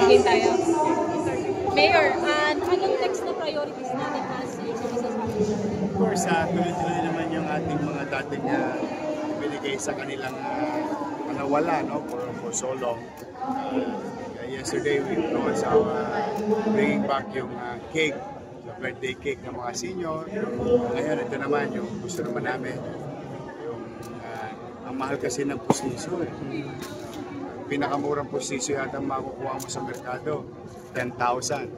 Begin tayo. Mayor, anong next na priorities natin as Of course, tuloy-tuloy naman yung ating mga dating binigay sa kanilang nawala, no, for so long. Yesterday, we promised bringing back yung cake, the birthday cake ng mga senior. Ngayon, ito naman yung gusto naman namin. Yung, ang mahal kasi ng pustiso. Pinakamurang pustiso yata makukuha mo sa merkado, 10,000.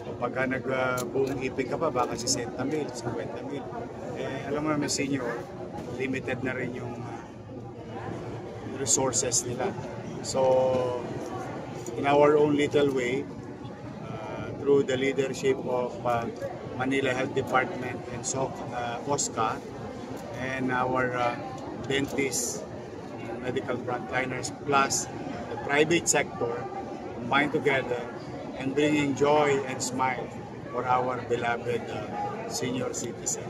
O pagka nag-buong ipin ka pa, baka 60,000, 50,000. Alam mo naman, senior, limited na rin yung resources nila. So, in our own little way, through the leadership of Manila Health Department and OSCA, and our dentists, medical frontliners, plus the private sector, combined together and bringing joy and smile for our beloved senior citizen.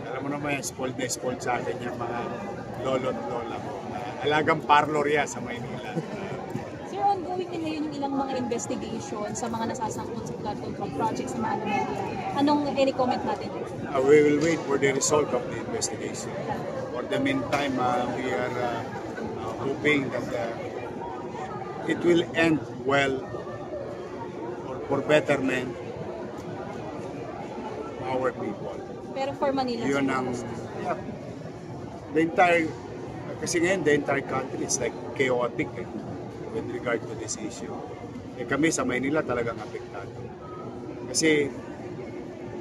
Alam mo naman, spoiled na spoiled sa akin yung mga lolo't lola ko. Alagang parlor yan sa Maynila. Sir, ongoing din ngayon yung ilang mga investigation sa mga nasasangkot sa flood control projects sa mga media. Anong i-comment natin? We will wait for the result of the investigation. For the meantime, we are hoping that it will end well or for betterment our people. Pero for Manila, yun ang, the entire, kasi ngayon the entire country is like chaotic with regard to this issue. Kami sa Maynila talagang apektado. Kasi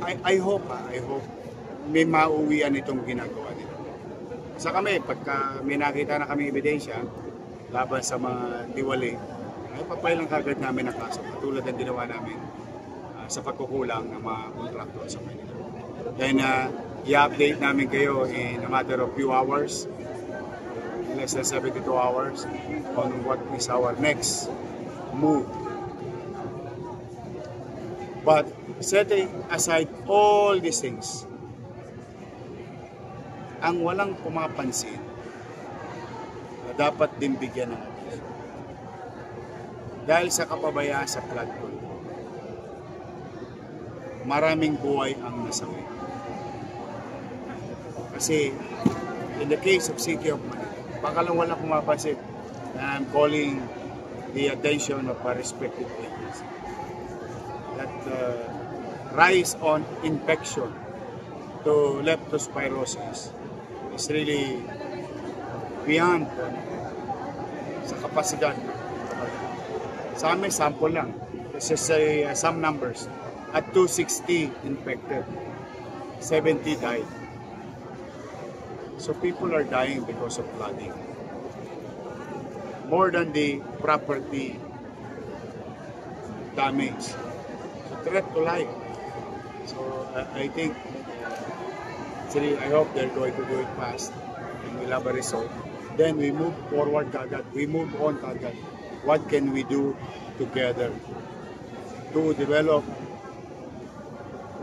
I hope may mauwian itong ginagawa nila. Sa kami, pagka may nakita na kami ebidensya laban sa mga diwali, ay papay lang kagad namin ang kaso. Tulad ng ginawa namin sa pagkukulang ng mga kontraktor sa Manila. Then, i-update namin kayo in a matter of few hours, less than 72 hours, on what is our next move. But setting aside all these things, ang walang pumapansin na dapat din bigyan ng atensyon. Dahil sa kapabayaan sa flood control, maraming buhay ang nasawi. Kasi in the case of City of Manila, baka lang walang pumapansin na I'm calling the attention of our respective agencies that rise on infection to leptospirosis is really beyond sa kapasidad. Sa amin, sample lang. Let's just say some numbers. At 260 infected, 70 died. So people are dying because of flooding. More than the property damage. So threat to life. So I think, actually, I hope they're going to do it fast and we'll have a result. Then we move forward kagad. We move on kagad. What can we do together to develop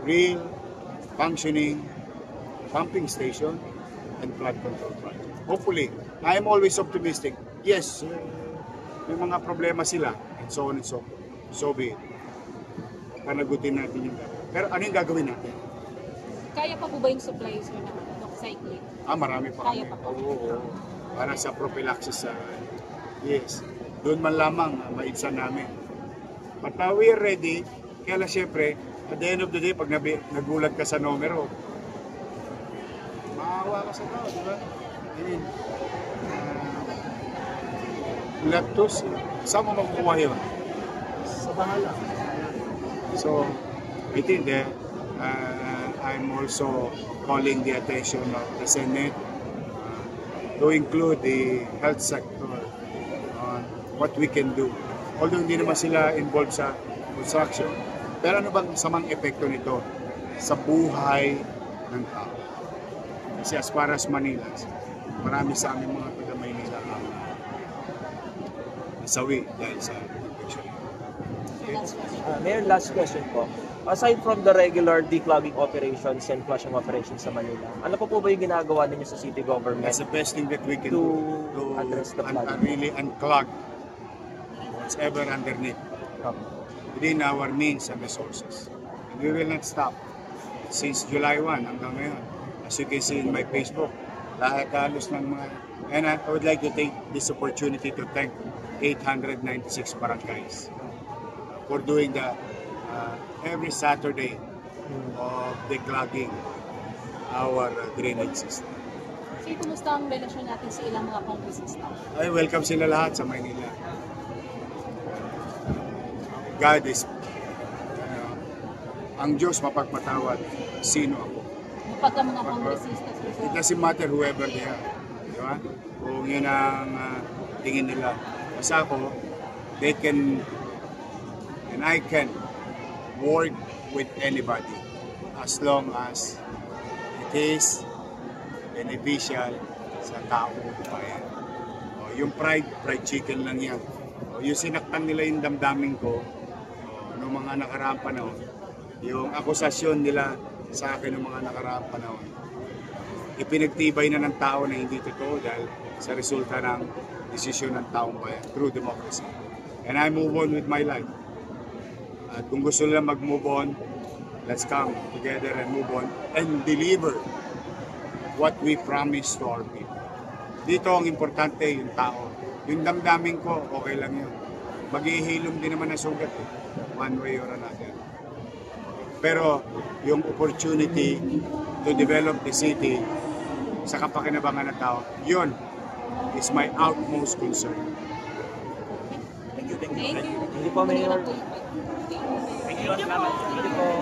real functioning pumping station and flood control project? Hopefully, I am always optimistic. Yes, may mga problema sila and so on and so forth. So be it. Panagutin natin yung gagawin. Pero ano yung gagawin natin? Kaya pa po ba yung supplies na doxycycline? Marami pa. Kaya pa po. Oo. Para sa prophylaxis sa yes. Doon man lamang maibsan namin. But we are ready. Kaya lang siyempre, at the end of the day, pag nagulat ka sa numero, maawa ka sa tao, di ba? I mean, leptos, saan mo makukuha yun? Sa bahala. So, I think that I'm also calling the attention of the Senate to include the health sector on what we can do. Although hindi naman sila involved sa construction, pero ano bang samang epekto nito sa buhay ng tao? Kasi as far as Manila, marami sa aming mga taga-Maynila ang nasawi dahil sa infection. Okay? last question. Mayor, last question po. Aside from the regular declogging operations and flushing operations sa Manila, ano po ba yung ginagawa ninyo sa city government? That's the best thing that we can To do address the flood. really unclog what's ever underneath within our means and resources. And we will not stop since July 1 hanggang ngayon. As you can see in my Facebook, lahat halos ng mga... And I would like to take this opportunity to thank 896 barangays for doing the every Saturday of declogging our drainage system. So, kumusta ang relasyon natin sa ilang mga kongresista? I welcome sila lahat sa Maynila. God is, ang Diyos mapagpatawad, sino ako. Pagka mga kongresista, It doesn't matter whoever they are. Di ba? Kung yun ang tingin nila. Basta ako, they can, and I can work with anybody as long as it is beneficial sa taong bayan. O, yung fried chicken lang yan. O, yung sinaktan nila yung damdamin ko noong mga nakaraang panahon, yung akusasyon nila sa akin noong mga nakaraang panahon, ipinagtibay na ng tao na hindi totoo dahil sa resulta ng desisyon ng taong bayan through democracy. And I move on with my life. At kung gusto nila mag-move on, let's come together and move on and deliver what we promise to our people. Dito ang importante yung tao. Yung damdamin ko, okay lang yun. Maghihilom din naman ang sugat eh, one way or another. Pero yung opportunity to develop the city sa kapakinabangan ng tao, yun is my outmost concern. Thank you. Hindi po, Mayor. Thank you. Thank you po.